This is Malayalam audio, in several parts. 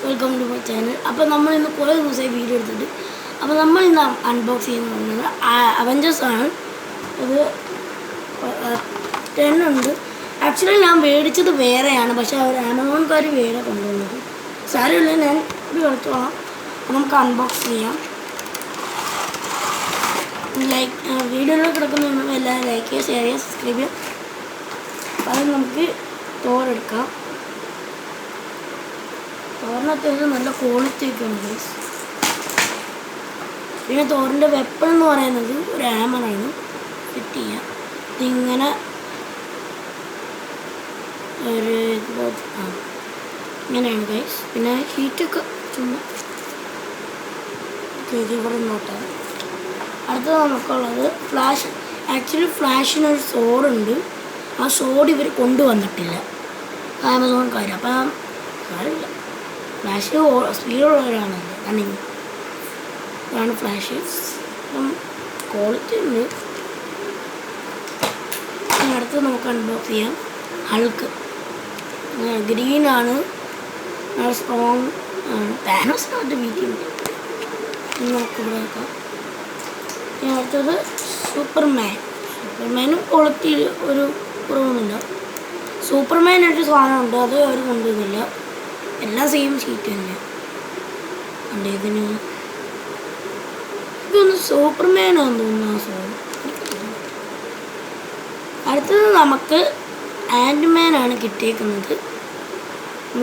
Welcome to my channel. അപ്പോൾ നമ്മൾ ഇന്ന് കുറേ ദിവസമായി വീഡിയോ എടുത്തിട്ട് അപ്പോൾ നമ്മൾ ഇന്ന് അൺബോക്സ് ചെയ്യുന്നത് പറഞ്ഞത് അവഞ്ചേഴ്സ് ആണ്. ഇത് 10 ഉണ്ട്. ആക്ച്വലി ഞാൻ മേടിച്ചത് വേറെയാണ്, പക്ഷേ അവർ ആമസോൺകാർ വേറെ കൊണ്ടുവന്നത്. സാരമില്ല, ഞാൻ ഇത് കളിച്ചോളാം. നമുക്ക് അൺബോക്സ് ചെയ്യാം. വീഡിയോയിൽ കിടക്കുന്ന എല്ലാവരും ലൈക്ക് ചെയ്യുക, ഷെയർ ചെയ്യുക, സബ്സ്ക്രൈബ് ചെയ്യുക. അത് നമുക്ക് തോരെടുക്കാം. തോറിനകത്ത് നല്ല ക്വാളിറ്റി ഒക്കെ ഉണ്ട്. പിന്നെ തോറിൻ്റെ വെപ്പൺ എന്ന് പറയുന്നത് ഒരു ഹാമറാണ്. ഫിറ്റ് ചെയ്യാം. ഇതിങ്ങനെ ഒരു ഇങ്ങനെയാണ് ഗൈസ്. പിന്നെ ഹീറ്റൊക്കെ ചുമ്മാ ഇവിടെ നോട്ടാണ്. അടുത്തത് നമുക്കുള്ളത് ഫ്ലാഷ്. ആക്ച്വലി ഫ്ലാഷിനൊരു സോഡുണ്ട്. ആ സോഡ് ഇവർ കൊണ്ടുവന്നിട്ടില്ല ആമസോൺകാർ. അപ്പം കാര്യമില്ല, ഫ്ലാഷ് സ്പീഡുള്ളവരാണല്ലോ. റണ്ണിങ് ഇതാണ് ഫ്ലാഷ്. അപ്പം ക്വാളിറ്റി ഉണ്ട്. അടുത്ത് നമുക്ക് അൺബോക്സ് ചെയ്യാം. ഹൾക്ക് ഗ്രീനാണ്, നല്ല സ്ട്രോങ് ആണ്. താനോസിനായിട്ട് വീട്ടിൽ നമുക്കിവിടെ വെക്കാം. ഇനി അടുത്തത് സൂപ്പർമാനും ക്വാളിറ്റി ഒരു കുറവൊന്നുമില്ല. സൂപ്പർമാനായിട്ട് സാധനമുണ്ട്, അത് അവർ കൊണ്ടുവന്നില്ല. എല്ലാം സെയിം ഷീറ്റ് തന്നെയാണ്. ഉണ്ട് ഇതൊന്ന് സൂപ്പർമാനാണെന്ന് തോന്നുന്നു ആ സാധനം. അടുത്തത് നമുക്ക് ആൻറ്റ്മാനാണ് കിട്ടിയേക്കുന്നത്.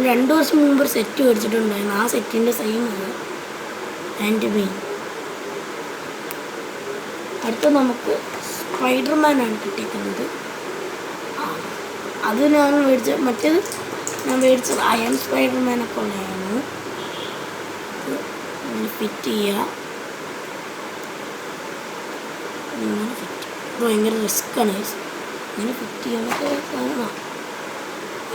2 വർഷം മുമ്പ് ഒരു സെറ്റ് മേടിച്ചിട്ടുണ്ടായിരുന്നു. ആ സെറ്റിൻ്റെ സെയിമാണ് ആൻറ്റ്മാൻ. അടുത്തത് നമുക്ക് സ്പൈഡർമാനാണ് കിട്ടിയിരിക്കുന്നത്. അത് ഞാൻ മറ്റേത് ഞാൻ മേടിച്ചത് അയൺ സ്പൈഡർമാനൊക്കെ ഉള്ളതാണ്. ഫിറ്റ് ചെയ്യുക. ഭയങ്കര റിസ്ക്കാണ് ഇങ്ങനെ ഫിറ്റ് ചെയ്യാനൊക്കെ.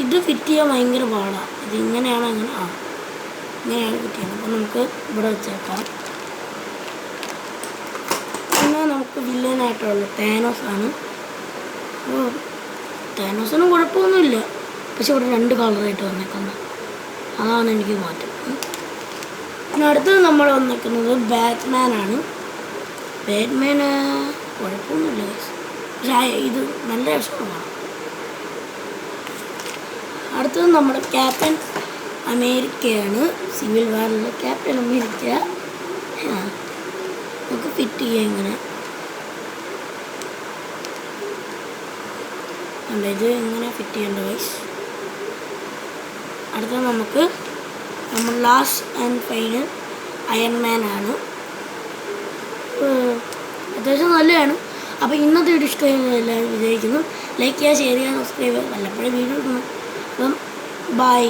ഇത് ഫിറ്റ് ചെയ്യാൻ ഭയങ്കര പാടാണ്. ഇതിങ്ങനെയാണ് ഇങ്ങനെയാണ് ഫിറ്റ് ചെയ്യുന്നത്. അപ്പോൾ നമുക്ക് ഇവിടെ വെച്ചേക്കാം. പിന്നെ നമുക്ക് വില്ലനായിട്ടുള്ള താനോസാണ്. താനോസിനും കുഴപ്പമൊന്നുമില്ല, പക്ഷെ ഇവിടെ 2 കളറായിട്ട് വന്നേക്കുന്നത്, അതാണ് എനിക്ക് മാറ്റം. പിന്നെ അടുത്തത് നമ്മൾ വന്നേക്കുന്നത് ബാറ്റ്മാനാണ്. ബാറ്റ്മാന് കുഴപ്പമൊന്നുമില്ല, പക്ഷേ ഇത് നല്ല രസമാണ്. അടുത്തത് നമ്മുടെ ക്യാപ്റ്റൻ അമേരിക്കയാണ്. സിവിൽ വാറിലുള്ള ക്യാപ്റ്റൻ അമേരിക്ക. നമുക്ക് ഫിറ്റ് ചെയ്യാം ഇങ്ങനെ. ഇത് ഇങ്ങനെ ഫിറ്റ് ചെയ്യേണ്ട വൈസ്. അടുത്തത് നമുക്ക് നമ്മൾ ലാസ്റ്റ് ആൻഡ് ഫൈനൽ അയൺമാനാണ്. അത്യാവശ്യം നല്ലതാണ്. അപ്പോൾ ഇന്നത്തെ വീഡിയോ ഇഷ്ടമായി എല്ലാവരും വിചാരിക്കുന്നു. ലൈക്ക് ചെയ്യുക, ഷെയർ ചെയ്യുക, സബ്സ്ക്രൈബ് ചെയ്യുക. വല്ലപ്പോഴും വീഡിയോ ഇടുന്നു. അപ്പം ബൈ.